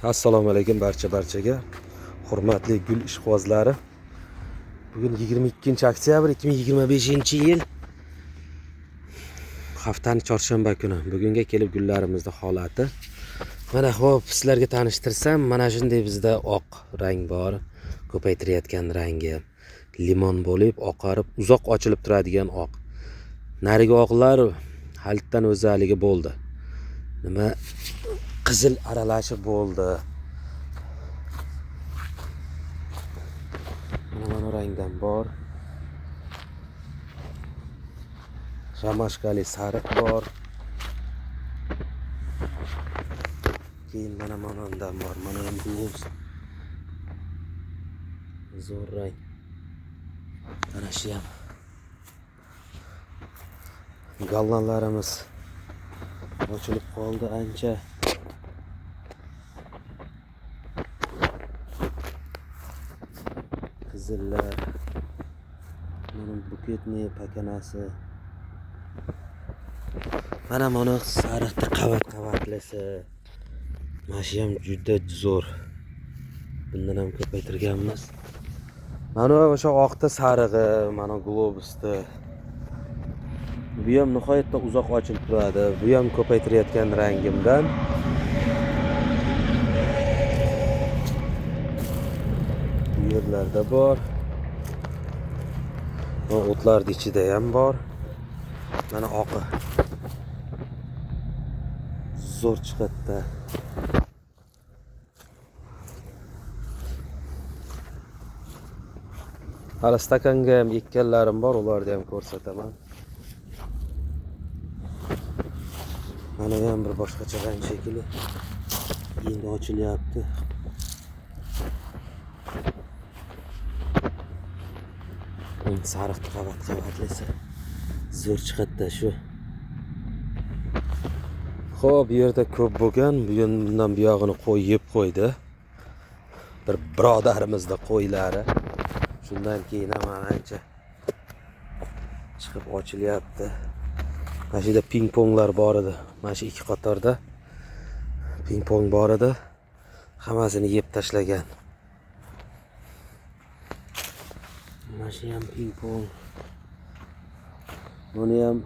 Assalomu alaykum barchaga. Hurmatli gul ishqibozlari. Bugun 22 oktyabr 2025-yil. Haftaning chorshanba kuni. Bugunga kelib gullarimizni holati. Mana xo'p, sizlarga tanishtirsam, mana shunday bizda oq rang bor. Ko'paytirayotgan rangi. Limon bo'lib, oqarib, uzoq ochilib turadigan oq. Narigi oqlar halitdan o'zaligi bo'ldi. Nima qizil aralashib bo'ldi. Mana rangdan bor. Ramashkali sariq bor. Keyin mana bundan bor. Mana ham bu zo'r rang. Mana shu ham gallanlarimiz ochilib qoldi ancha. Qizillar. Mana buketni pakanasi. Mana buni sariqda qavat-qavatlisi. Mana shu ham juda zo'r. Bundan ham ko'paytirganmiz. Mana o'sha oqda sarig'i, mana globusda. Bu ham nihoyatda uzoq ochilib turadi. Bu ham ko'paytirayotgan rangimdan. Bu yerlarda bor. O'tlarning ichida ham bor. Mana oqi. Zo'r chiqadi. Hali stakanga ham ekkanlarim bor, ularni ham ko'rsataman. Mana ham bir boshqacha rang shekli. Endi ochilyapti. Sariq qavat-qavatlisi. Zo'r chiqadi shu. Xo'p, bu yerda ko'p bo'lgan, bundan buyog'ini qo'y yeb qo'ydi. Bir birodarimizda qo'ylari. Shundan keyin ham ancha chiqib ochilyapti. Mana shu yerda ping-ponglar bor edi. Mana shu ikki qatorda ping-pong bor edi. Hammasini yeb tashlagan. Mana shu ham ping-pong. Buni ham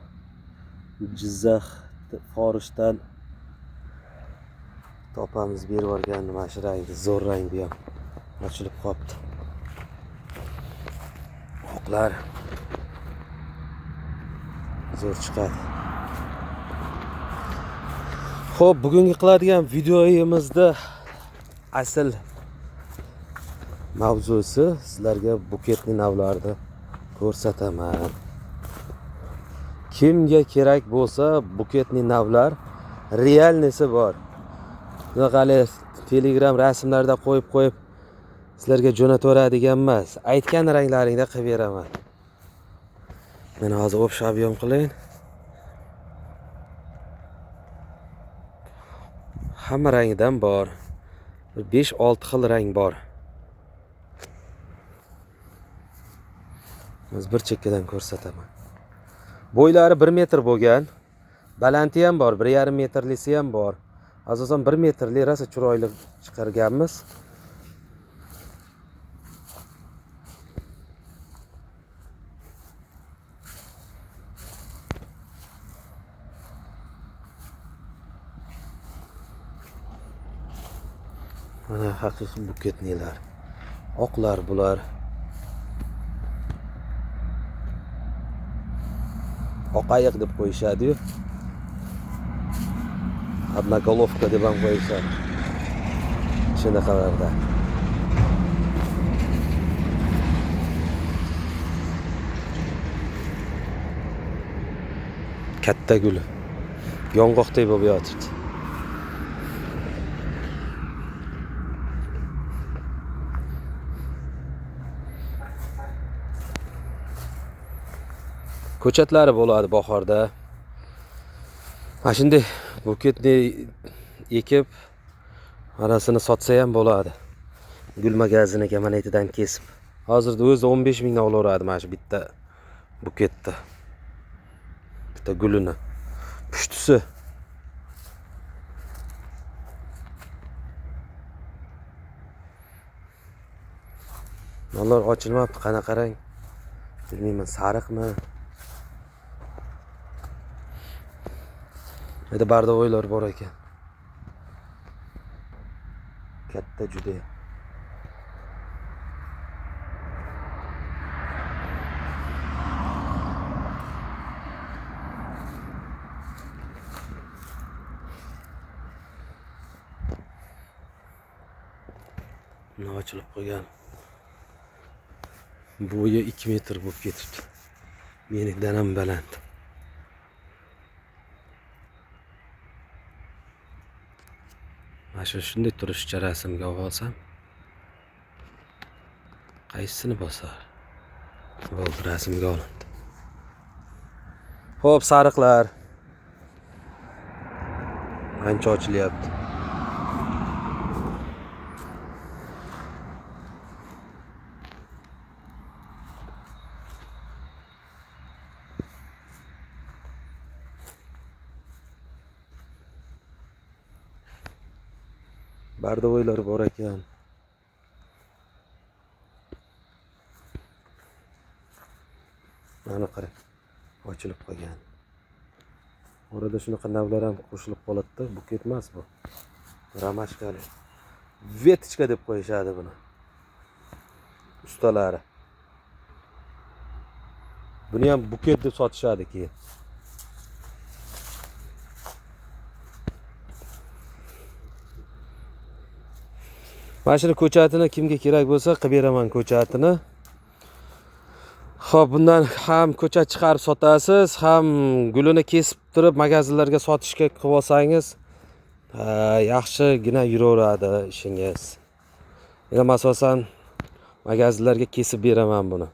Jizzax Forishdan topamiz, berib yuborgan. Mana shu rangni, zo'r rang bu ham. Ochilib qopti. Oqlar zo'r chiqadi. Xo'p, bugungi qiladigan videoyimizda asl mavzusi sizlarga buketning navlarini ko'rsataman. Kimga kerak bo'lsa, buketning navlar realnisi bor. Bunaqali Telegram rasmlarda qo'yib sizlarga jo'nataveradigan emas. Aytgan ranglaringda qilib beraman. Mana hozir o'psh ob'yom qilayin. Hamma rangidan bor. 5-6 xil rang bor. Biz bir chekkadan ko'rsataman. Bo'ylari 1 metr bo'lgan. Balanti ham bor, 1,5 metrlisi ham bor. Asosan 1 metrli rosa chiroyli chiqarganmiz. Mana haqiqiy buketnilar. Oqlar bular. Oqayiq deb qo'yishadi-yu. Одноголовка deb ham qo'yishadi. Shunaqalarda. Katta gul. Yong'oqdek bo'lib yotibdi. Ko'chatlari bo'ladi bahorda. Mana shunday buketni ekib arasini sotsa ham bo'ladi. Gul magaziniga mana aytidan kesib. Hozirda o'zi 15 mingdan olaveradi mana shu bitta buketni. Bitta gulini. Pushtisi Nonlar ochilmabdi, qana qarang. Bilmayman, sariqmi? Endi bardovoylar bor ekan. Katta juda. Buni ochilib qo'ygan. Bo'yi 2 metr bo'lib ketibdi. Menikidan ham baland. Mana shunday turishcha rasmga olsam, qaysini bosar? Bo'ldi, rasmga olindi. Xo'p, sariqlar. Ancha ochilyapti. Bardovoylar bor ekan. Mana qarang, ochilib qolgan. Orada shunaqa navlar ham qo'shilib qoladi-da, bu ketmas bu. Ramashkali. Vetichka deb qo'yishadi buni. Ustalari. Buni ham buket deb sotishadi keyin. Mana shuni ko'chatini kimga kerak bo'lsa qilib beraman ko'chatini. Xo'p, bundan ham ko'chat chiqarib sotasiz, ham gulini kesib turib magazinlarga sotishga qilib olsangiz, yaxshigina yuraveradi ishingiz. Endi asosan magazinlarga kesib beraman buni.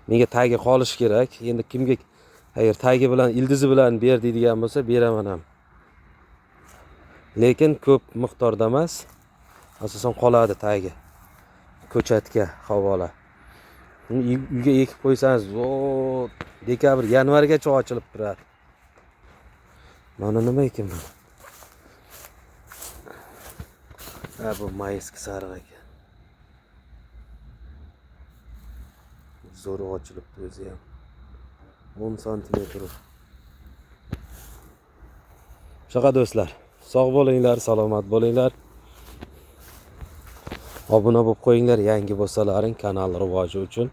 Menga tagi qolish kerak. Endi kimga agar tagi bilan, ildizi bilan ber deydigan bo'lsa, beraman ham. Lekin ko'p miqdorda emas. Asosan qoladi tagi. Ko'chatga havola. Uyga ekib qo'ysangiz, dekabr, yanvargacha ochilib turadi. Mana nima ekan bu? Bu mayski sariq ekan. Zo'r ochilibdi o'zi ham. 10 santimetr. Shunaqa do'stlar. Sog' bo'linglar, salomat bo'linglar. Obuna bo'lib qo'yinglar, yangi bo'lsalaring kanal rivoji uchun.